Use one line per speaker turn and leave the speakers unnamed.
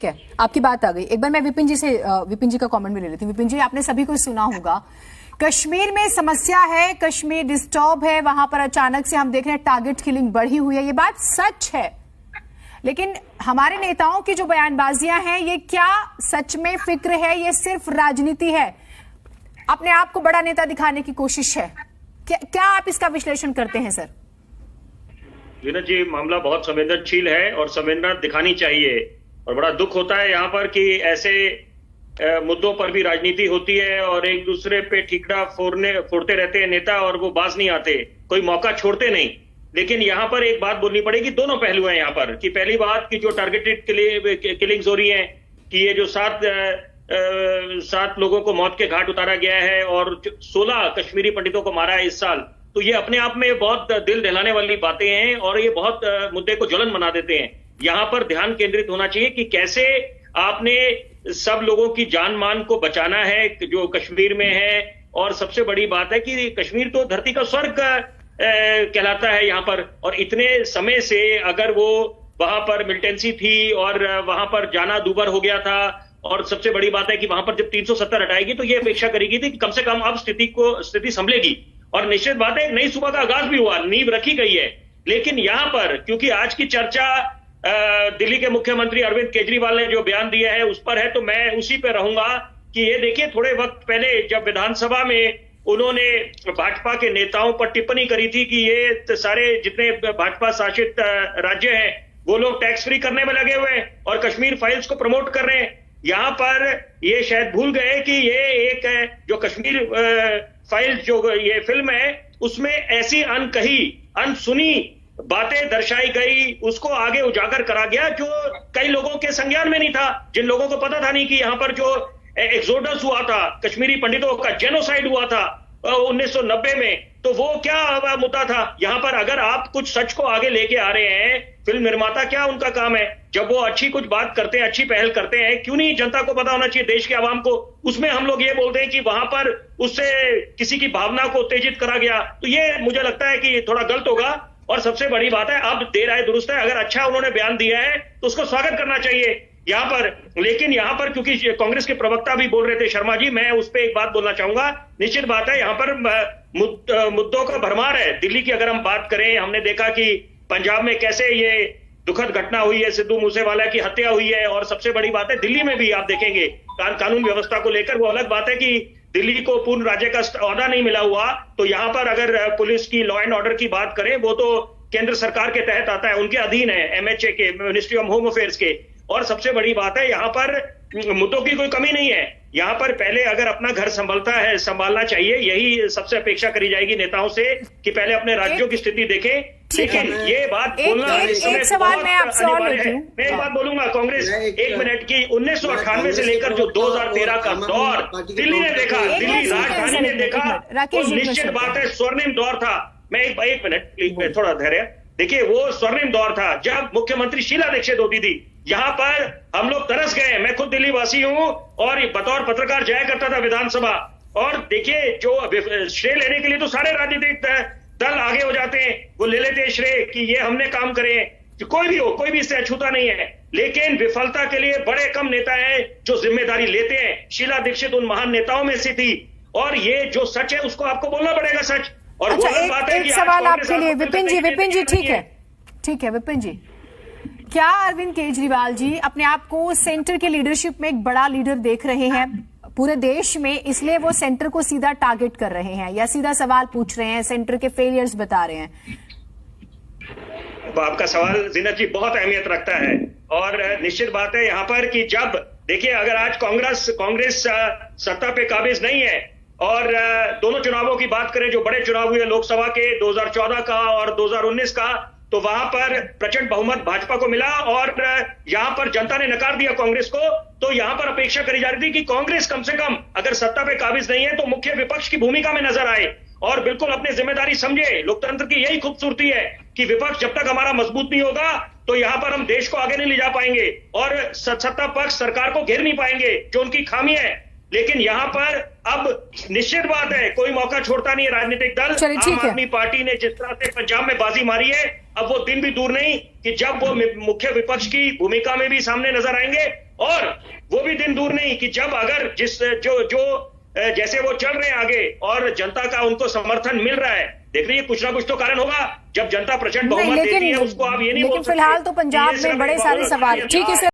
ठीक है, आपकी बात आ गई। एक बार मैं विपिन जी का कमेंट भी ले लेती हूँ। विपिन जी, आपने सभी को सुना होगा, कश्मीर में समस्या है, कश्मीर डिस्टर्ब है, वहां पर अचानक से हम देख रहे हैं टारगेट किलिंग बढ़ी हुई है। ये बात सच है, लेकिन हमारे नेताओं की जो बयानबाजियां हैं, ये क्या सच में फिक्र है, ये सिर्फ राजनीति है, अपने आप को बड़ा नेता दिखाने की कोशिश है? क्या आप इसका विश्लेषण करते हैं सर?
विनोद जी, मामला बहुत संवेदनशील है और संवेदना दिखानी चाहिए, और बड़ा दुख होता है यहाँ पर कि ऐसे मुद्दों पर भी राजनीति होती है और एक दूसरे पे ठीकरा फोड़ते रहते हैं नेता, और वो बाज नहीं आते, कोई मौका छोड़ते नहीं। लेकिन यहाँ पर एक बात बोलनी पड़ेगी, दोनों पहलू हैं यहाँ पर। कि पहली बात कि जो टारगेटेड किलिंग्स हो रही हैं, कि ये जो सात लोगों को मौत के घाट उतारा गया है और 16 कश्मीरी पंडितों को मारा है इस साल, तो ये अपने आप में बहुत दिल दहलाने वाली बातें हैं और ये बहुत मुद्दे को ज्वलन बना देते हैं। यहाँ पर ध्यान केंद्रित होना चाहिए कि कैसे आपने सब लोगों की जान मान को बचाना है जो कश्मीर में है। और सबसे बड़ी बात है कि कश्मीर तो धरती का स्वर्ग कहलाता है यहाँ पर, और इतने समय से अगर वो वहां पर मिलिटेंसी थी और वहां पर जाना दूभर हो गया था, और सबसे बड़ी बात है कि वहां पर जब 370 हटाएगी तो ये अपेक्षा करेगी थी कि कम से कम अब स्थिति संभलेगी, और निश्चित बात है नई सुबह का आगाज भी हुआ, नींव रखी गई है। लेकिन यहां पर क्योंकि आज की चर्चा दिल्ली के मुख्यमंत्री अरविंद केजरीवाल ने जो बयान दिया है उस पर है, तो मैं उसी पे रहूंगा कि ये देखिए, थोड़े वक्त पहले जब विधानसभा में उन्होंने भाजपा के नेताओं पर टिप्पणी करी थी कि ये सारे जितने भाजपा शासित राज्य हैं वो लोग टैक्स फ्री करने में लगे हुए हैं और कश्मीर फाइल्स को प्रमोट कर रहे हैं। यहाँ पर ये शायद भूल गए कि ये एक जो कश्मीर फाइल जो ये फिल्म है उसमें ऐसी अनकही अनसुनी बातें दर्शाई गई, उसको आगे उजागर करा गया जो कई लोगों के संज्ञान में नहीं था, जिन लोगों को पता था नहीं कि यहाँ पर जो एक्सोडस हुआ था, कश्मीरी पंडितों का जेनोसाइड हुआ था 1990 में, तो वो क्या मुद्दा था। यहाँ पर अगर आप कुछ सच को आगे लेके आ रहे हैं, फिल्म निर्माता क्या उनका काम है, जब वो अच्छी कुछ बात करते हैं, अच्छी पहल करते हैं, क्यों नहीं जनता को पता होना चाहिए, देश के आवाम को। उसमें हम लोग ये बोलते हैं कि वहां पर उससे किसी की भावना को उत्तेजित करा गया, तो ये मुझे लगता है कि थोड़ा गलत होगा। और सबसे बड़ी बात है, अब देर आए दुरुस्त है, अगर अच्छा उन्होंने बयान दिया है तो उसको स्वागत करना चाहिए यहाँ पर। लेकिन यहाँ पर क्योंकि कांग्रेस के प्रवक्ता भी बोल रहे थे शर्मा जी, मैं उस पर एक बात बोलना चाहूंगा। निश्चित बात है यहाँ पर मुद्दों का भरमार है। दिल्ली की अगर हम बात करें, हमने देखा कि पंजाब में कैसे ये दुखद घटना हुई है, सिद्धू मूसेवाला की हत्या हुई है, और सबसे बड़ी बात है दिल्ली में भी आप देखेंगे कानून व्यवस्था को लेकर, वो अलग बात है कि दिल्ली को पूर्ण राज्य का ओहदा नहीं मिला हुआ, तो यहाँ पर अगर पुलिस की लॉ एंड ऑर्डर की बात करें, वो तो केंद्र सरकार के तहत आता है, उनके अधीन है, MHA के, मिनिस्ट्री ऑफ होम अफेयर्स के। और सबसे बड़ी बात है यहाँ पर मुद्दों की कोई कमी नहीं है। यहाँ पर पहले अगर अपना घर संभालना चाहिए, यही सबसे अपेक्षा करी जाएगी नेताओं से कि पहले अपने राज्यों की स्थिति देखें। लेकिन ये बात बोलना
एक सवाल मैं आपसे और लेती हूं।
मैं एक बात बोलूंगा, कांग्रेस एक मिनट की 1998 से लेकर जो 2013 का दौर दिल्ली ने देखा, दिल्ली राजधानी ने देखा, वो निश्चित बात है स्वर्णिम दौर था। मैं एक मिनट थोड़ा धैर्य देखिए, वो स्वर्णिम दौर था जब मुख्यमंत्री शीला दीक्षित होती थी। यहाँ पर हम लोग तरस गए, मैं खुद दिल्ली वासी हूँ और बतौर पत्रकार जाया करता था विधानसभा, और देखिए जो श्रेय लेने के लिए तो सारे राजनीतिक दल आगे हो जाते हैं, वो ले लेते हैं श्रेय कि ये हमने काम करे, कोई भी हो, कोई भी इससे अछूता नहीं है। लेकिन विफलता के लिए बड़े कम नेता हैं जो जिम्मेदारी लेते हैं। शीला दीक्षित उन महान नेताओं में से थी, और ये जो सच है उसको आपको बोलना पड़ेगा सच। और
अच्छा, एक सवाल आपके लिए विपिन जी, ठीक है विपिन जी, क्या अरविंद केजरीवाल जी अपने आप को सेंटर के लीडरशिप में एक बड़ा लीडर देख रहे हैं पूरे देश में, इसलिए वो सेंटर को सीधा टारगेट कर रहे हैं या सीधा सवाल पूछ रहे हैं, सेंटर के फेलियर्स बता रहे हैं?
आपका सवाल जीनत जी बहुत अहमियत रखता है, और निश्चित बात है यहाँ पर कि जब देखिए अगर आज कांग्रेस सत्ता पे काबिज नहीं है, और दोनों चुनावों की बात करें जो बड़े चुनाव हुए लोकसभा के 2014 का और 2019 का, तो वहां पर प्रचंड बहुमत भाजपा को मिला और यहां पर जनता ने नकार दिया कांग्रेस को। तो यहां पर अपेक्षा करी जा रही थी कि कांग्रेस कम से कम अगर सत्ता पे काबिज नहीं है तो मुख्य विपक्ष की भूमिका में नजर आए और बिल्कुल अपनी जिम्मेदारी समझे। लोकतंत्र की यही खूबसूरती है कि विपक्ष जब तक हमारा मजबूत नहीं होगा तो यहां पर हम देश को आगे नहीं ले जा पाएंगे और सत्ता पक्ष सरकार को घेर नहीं पाएंगे, जो उनकी खामी है। लेकिन यहाँ पर अब निश्चित बात है, कोई मौका छोड़ता नहीं है राजनीतिक दल।
चलिए, ठीक
आम
है।
आदमी पार्टी ने जिस तरह से पंजाब में बाजी मारी है, अब वो दिन भी दूर नहीं कि जब वो मुख्य विपक्ष की भूमिका में भी सामने नजर आएंगे, और वो भी दिन दूर नहीं कि जब अगर जैसे वो चल रहे हैं आगे और जनता का उनको समर्थन मिल रहा है, देख रही है कुछ ना कुछ तो कारण होगा जब जनता प्रचंड बहुमत देती है, उसको आप ये नहीं बोल सकते।
फिलहाल तो पंजाब में बड़े सारे सवाल, ठीक है सर।